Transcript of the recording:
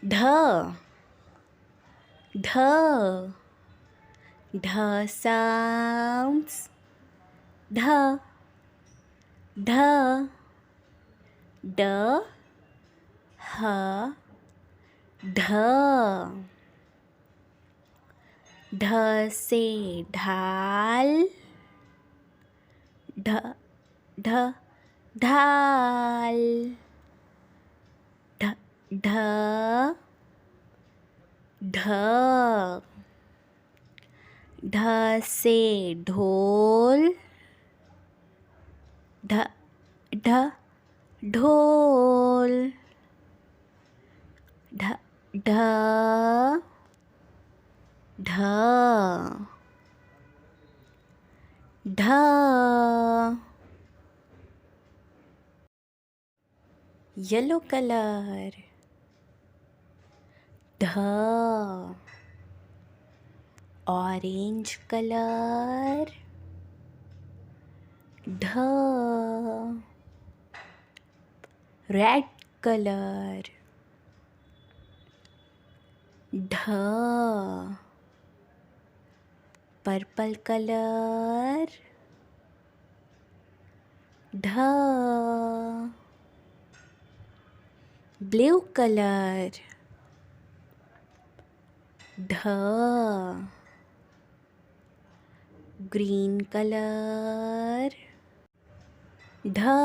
ढ ढ ढ sounds ढ ढ ड ह ढ ढ से ढाल ढ ढ ढाल ढ ढ ढ ढ से ढोल ढ ढ ढोल ढ ढ ढ ढ येलो कलर ढ ऑरेंज कलर ढ रेड कलर ढ पर्पल कलर ढ ब्लू कलर ढ ग्रीन कलर ढ